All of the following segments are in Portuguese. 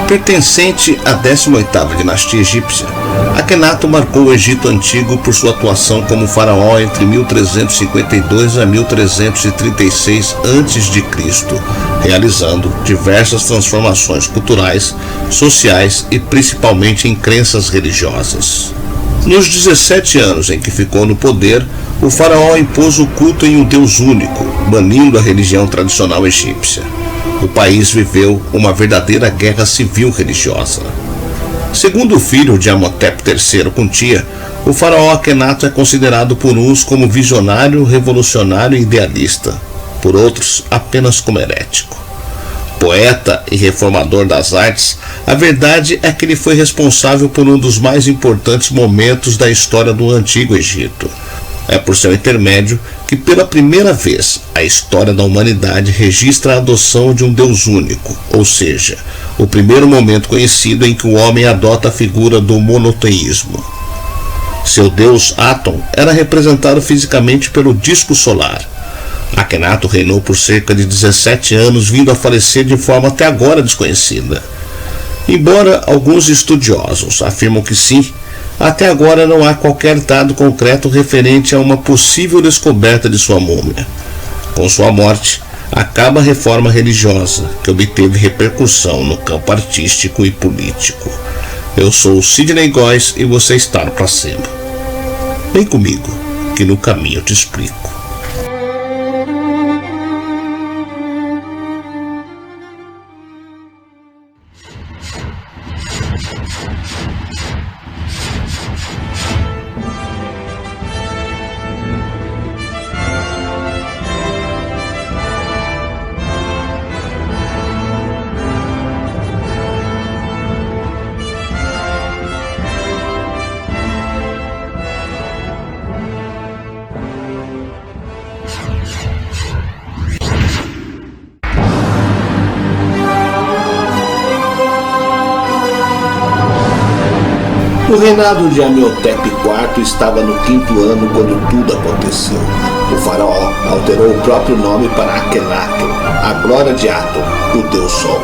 Pertencente à 18ª dinastia egípcia, Akhenaton marcou o Egito Antigo por sua atuação como faraó entre 1352 a 1336 a.C., realizando diversas transformações culturais, sociais e principalmente em crenças religiosas. Nos 17 anos em que ficou no poder, o faraó impôs o culto em um Deus único, banindo a religião tradicional egípcia. O país viveu uma verdadeira guerra civil religiosa. Segundo o filho de Amenhotep III Kuntia, o faraó Akhenaton é considerado por uns como visionário, revolucionário e idealista, por outros apenas como herético. Poeta e reformador das artes, a verdade é que ele foi responsável por um dos mais importantes momentos da história do Antigo Egito. É por seu intermédio que, pela primeira vez, a história da humanidade registra a adoção de um Deus único, ou seja, o primeiro momento conhecido em que o homem adota a figura do monoteísmo. Seu deus Aton era representado fisicamente pelo disco solar. Akhenaton reinou por cerca de 17 anos, vindo a falecer de forma até agora desconhecida. Embora alguns estudiosos afirmam que sim, até agora não há qualquer dado concreto referente a uma possível descoberta de sua múmia. Com sua morte, acaba a reforma religiosa, que obteve repercussão no campo artístico e político. Eu sou Sidney Góes e você está no Placebo. Vem comigo, que no caminho eu te explico. O reinado de Amenhotep IV estava no 5º ano quando tudo aconteceu. O faraó alterou o próprio nome para Akhenaton, a glória de Aton, o Deus Sol.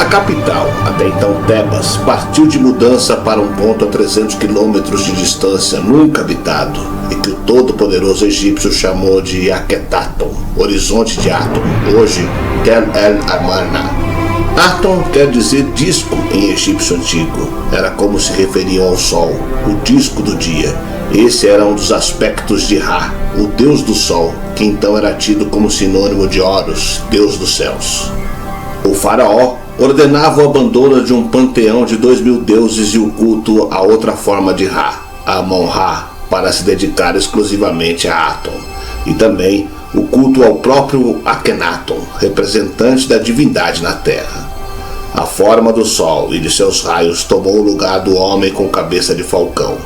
A capital, até então Tebas, partiu de mudança para um ponto a 300 quilômetros de distância, nunca habitado, e que o todo-poderoso egípcio chamou de Akhetaton, horizonte de Aton, hoje Tel El Amarna. Aton quer dizer disco em egípcio antigo. Era como se referiam ao sol, o disco do dia. Esse era um dos aspectos de Ra, o deus do sol, que então era tido como sinônimo de Horus, deus dos céus. O faraó ordenava o abandono de um panteão de 2.000 deuses e o culto a outra forma de Ra, Amon-Ra, para se dedicar exclusivamente a Aton. E também o culto ao próprio Akhenaton, representante da divindade na terra. A forma do sol e de seus raios tomou o lugar do homem com cabeça de falcão.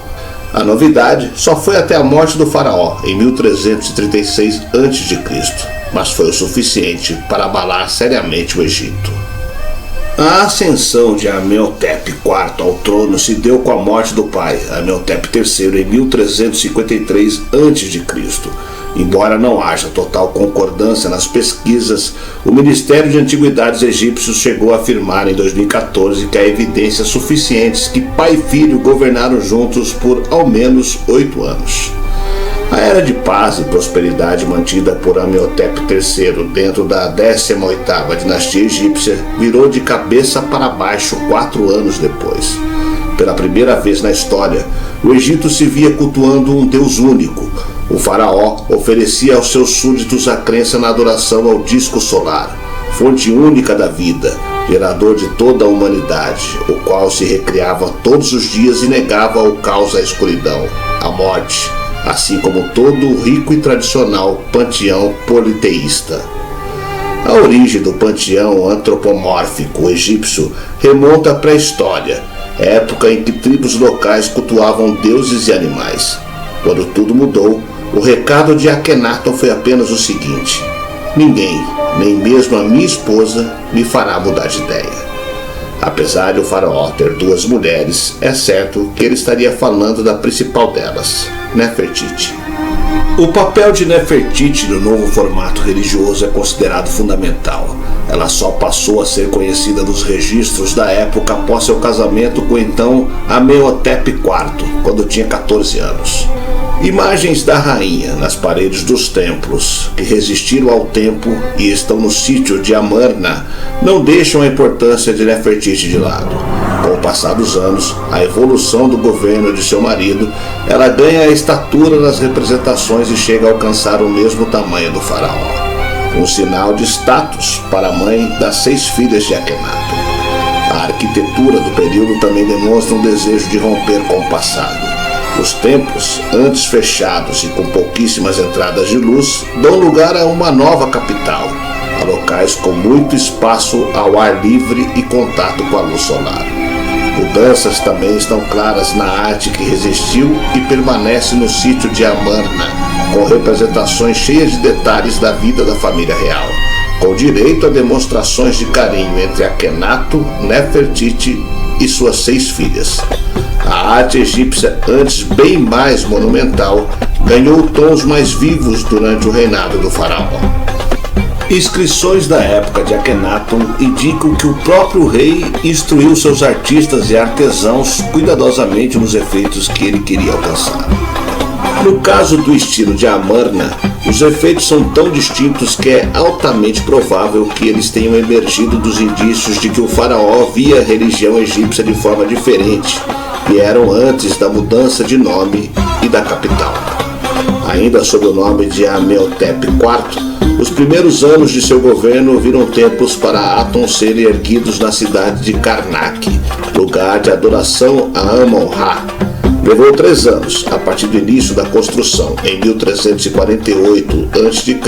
A novidade só foi até a morte do faraó, em 1336 a.C., mas foi o suficiente para abalar seriamente o Egito. A ascensão de Amenhotep IV ao trono se deu com a morte do pai, Amenhotep III, em 1353 a.C., Embora não haja total concordância nas pesquisas, o Ministério de Antiguidades Egípcio chegou a afirmar em 2014 que há evidências suficientes que pai e filho governaram juntos por ao menos 8 anos. A era de paz e prosperidade mantida por Amenhotep III dentro da 18ª dinastia egípcia virou de cabeça para baixo 4 anos depois. Pela primeira vez na história, o Egito se via cultuando um Deus único. O faraó oferecia aos seus súditos a crença na adoração ao disco solar, fonte única da vida, gerador de toda a humanidade, o qual se recriava todos os dias e negava ao caos a escuridão, a morte, assim como todo o rico e tradicional panteão politeísta. A origem do panteão antropomórfico egípcio remonta à pré-história, época em que tribos locais cultuavam deuses e animais. Quando tudo mudou, o recado de Akhenaton foi apenas o seguinte: ninguém, nem mesmo a minha esposa, me fará mudar de ideia. Apesar de o faraó ter 2 mulheres, é certo que ele estaria falando da principal delas, Nefertiti. O papel de Nefertiti no novo formato religioso é considerado fundamental. Ela só passou a ser conhecida nos registros da época após seu casamento com então Amenhotep IV, quando tinha 14 anos. Imagens da rainha nas paredes dos templos, que resistiram ao tempo e estão no sítio de Amarna, não deixam a importância de Nefertiti de lado. Com o passar dos anos, a evolução do governo de seu marido, ela ganha a estatura nas representações e chega a alcançar o mesmo tamanho do faraó. Um sinal de status para a mãe das 6 filhas de Akhenaton. A arquitetura do período também demonstra um desejo de romper com o passado. Os templos, antes fechados e com pouquíssimas entradas de luz, dão lugar a uma nova capital, a locais com muito espaço ao ar livre e contato com a luz solar. Mudanças também estão claras na arte que resistiu e permanece no sítio de Amarna, com representações cheias de detalhes da vida da família real, com direito a demonstrações de carinho entre Akhenaton, Nefertiti e suas 6 filhas. A arte egípcia, antes bem mais monumental, ganhou tons mais vivos durante o reinado do faraó. Inscrições da época de Akhenaton indicam que o próprio rei instruiu seus artistas e artesãos cuidadosamente nos efeitos que ele queria alcançar. No caso do estilo de Amarna, os efeitos são tão distintos que é altamente provável que eles tenham emergido dos indícios de que o faraó via a religião egípcia de forma diferente e eram antes da mudança de nome e da capital. Ainda sob o nome de Amenhotep IV, os primeiros anos de seu governo viram templos para Aton serem erguidos na cidade de Karnak, lugar de adoração a Amon-Ra. Levou 3 anos, a partir do início da construção, em 1348 a.C.,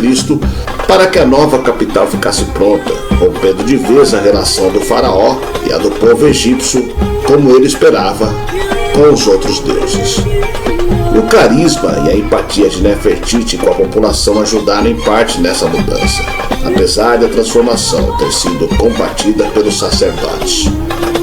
para que a nova capital ficasse pronta, rompendo de vez a relação do faraó e a do povo egípcio, como ele esperava, com os outros deuses. O carisma e a empatia de Nefertiti com a população ajudaram em parte nessa mudança, apesar da transformação ter sido combatida pelos sacerdotes.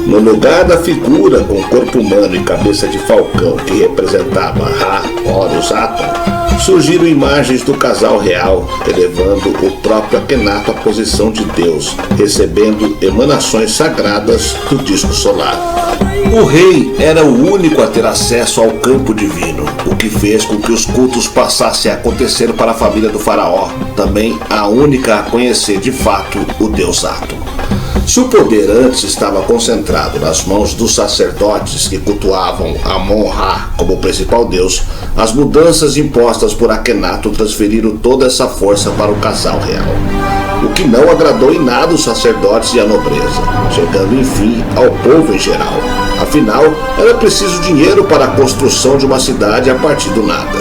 No lugar da figura com corpo humano e cabeça de falcão que representava Ra, Horus, Aton, surgiram imagens do casal real, elevando o próprio Akhenaton à posição de Deus, recebendo emanações sagradas do disco solar. O rei era o único a ter acesso ao campo divino, o que fez com que os cultos passassem a acontecer para a família do faraó, também a única a conhecer de fato o deus Aton. Se o poder antes estava concentrado nas mãos dos sacerdotes que cultuavam Amon-Ra como principal deus, as mudanças impostas por Akhenaton transferiram toda essa força para o casal real, o que não agradou em nada os sacerdotes e a nobreza, chegando enfim ao povo em geral. Afinal, era preciso dinheiro para a construção de uma cidade a partir do nada.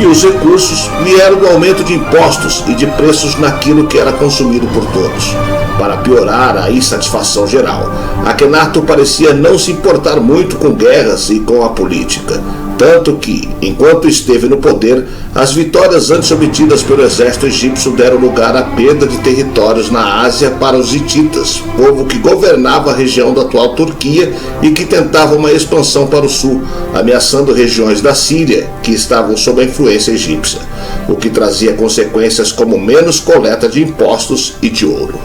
E os recursos vieram do aumento de impostos e de preços naquilo que era consumido por todos. Para piorar a insatisfação geral, Akhenaton parecia não se importar muito com guerras e com a política. Tanto que, enquanto esteve no poder, as vitórias antes obtidas pelo exército egípcio deram lugar à perda de territórios na Ásia para os hititas, povo que governava a região da atual Turquia e que tentava uma expansão para o sul, ameaçando regiões da Síria que estavam sob a influência egípcia, o que trazia consequências como menos coleta de impostos e de ouro.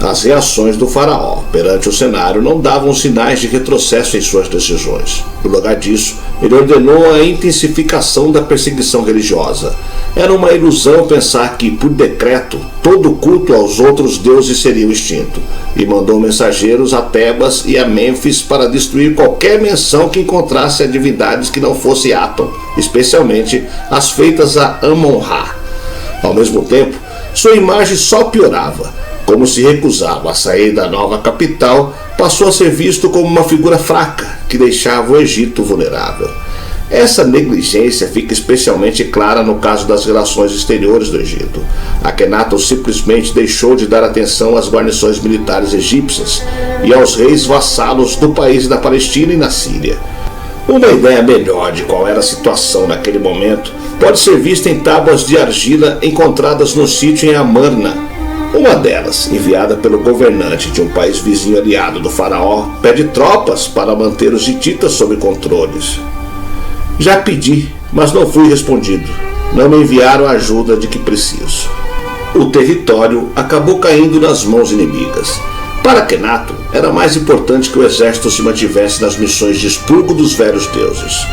As reações do faraó perante o cenário não davam sinais de retrocesso em suas decisões. No lugar disso, ele ordenou a intensificação da perseguição religiosa. Era uma ilusão pensar que, por decreto, todo culto aos outros deuses seria extinto, e mandou mensageiros a Tebas e a Mênfis para destruir qualquer menção que encontrasse a divindades que não fosse Aton, especialmente as feitas a Amon-Ra. Ao mesmo tempo, sua imagem só piorava. Como se recusava a sair da nova capital, passou a ser visto como uma figura fraca, que deixava o Egito vulnerável. Essa negligência fica especialmente clara no caso das relações exteriores do Egito. Akhenaton simplesmente deixou de dar atenção às guarnições militares egípcias e aos reis vassalos do país da Palestina e na Síria. Uma ideia melhor de qual era a situação naquele momento pode ser vista em tábuas de argila encontradas no sítio em Amarna. Uma delas, enviada pelo governante de um país vizinho aliado do faraó, pede tropas para manter os hititas sob controles. Já pedi, mas não fui respondido. Não me enviaram a ajuda de que preciso. O território acabou caindo nas mãos inimigas. Para Akhenaton, era mais importante que o exército se mantivesse nas missões de expurgo dos velhos deuses.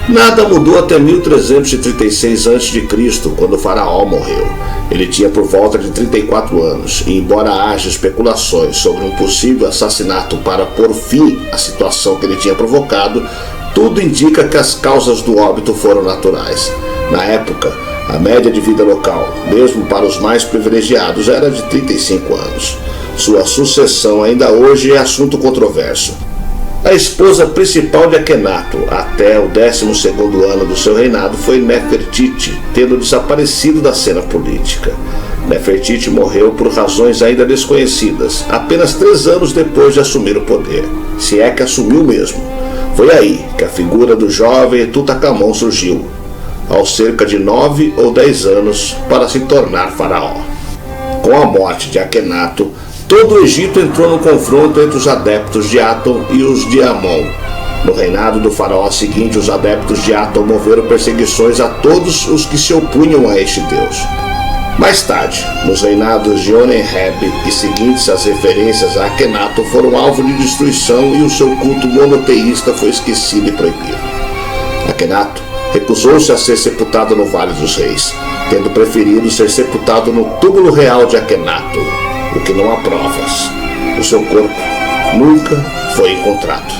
Nada mudou até 1336 a.C., quando o faraó morreu. Ele tinha por volta de 34 anos, e embora haja especulações sobre um possível assassinato para pôr fim à situação que ele tinha provocado, tudo indica que as causas do óbito foram naturais. Na época, a média de vida local, mesmo para os mais privilegiados, era de 35 anos. Sua sucessão ainda hoje é assunto controverso. A esposa principal de Akhenaton, até o 12º ano do seu reinado, foi Nefertiti, tendo desaparecido da cena política. Nefertiti morreu por razões ainda desconhecidas, apenas 3 anos depois de assumir o poder, se é que assumiu mesmo. Foi aí que a figura do jovem Tutankhamon surgiu, aos cerca de 9 ou 10 anos, para se tornar faraó. Com a morte de Akhenaton, todo o Egito entrou no confronto entre os adeptos de Aton e os de Amon. No reinado do faraó seguinte, os adeptos de Aton moveram perseguições a todos os que se opunham a este deus. Mais tarde, nos reinados de Onenheb e seguintes, as referências a Akhenaton foram alvo de destruição e o seu culto monoteísta foi esquecido e proibido. Akhenaton recusou-se a ser sepultado no Vale dos Reis, tendo preferido ser sepultado no túmulo real de Akhenaton, o que não há provas. O seu corpo nunca foi encontrado.